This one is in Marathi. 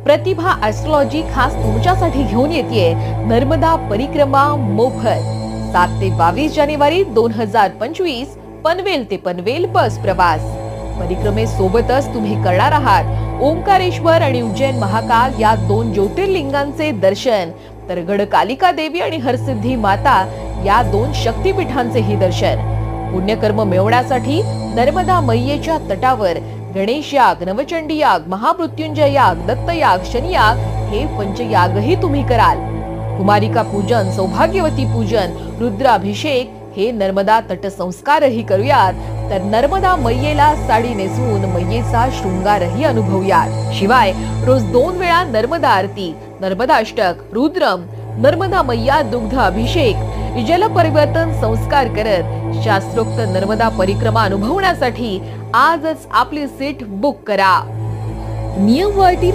प्रतिभा ॲस्ट्रॉलॉजी खास तुमच्यासाठी घेऊन येते नर्मदा परिक्रमा मोफत 7 ते 22 जानेवारी 2025 पनवेल ते पनवेल बस प्रवास। परिक्रमेसोबतच तुम्ही करणार आहात ओंकारेश्वर आणि उज्जैन महाकाल या 2 ज्योतिर्लिंगांचे दर्शन, तर गडकालिका देवी आणि हरसिद्धी माता या 2 शक्तिपीठांचेही दर्शन। पुण्यकर्म मिळवण्यासाठी नर्मदा मैयेच्या तटावर गणेश याग, नवचंडी याग, महामृत्युंजय याग, दत्तयाग, शनियाग हे पंचयागही तुम्ही कराल। कुमारिका पूजन, सौभाग्यवती पूजन, रुद्राभिषेक हे नर्मदा तट संस्कारही करूयात, तर नर्मदा मैयेला साडी नेसवून मैयेचा शृंगारही अनुभवूयात। शिवाय रोज 2 वेळा नर्मदा आरती, नर्मदाष्टक, रुद्रम, नर्मदा मैया दुग्ध अभिषेक, जल परिवर्तन संस्कार करत शास्त्रोक्त नर्मदा परिक्रमा अनुभवण्यासाठी आजच आपली सीट बुक करा। नियम व अटी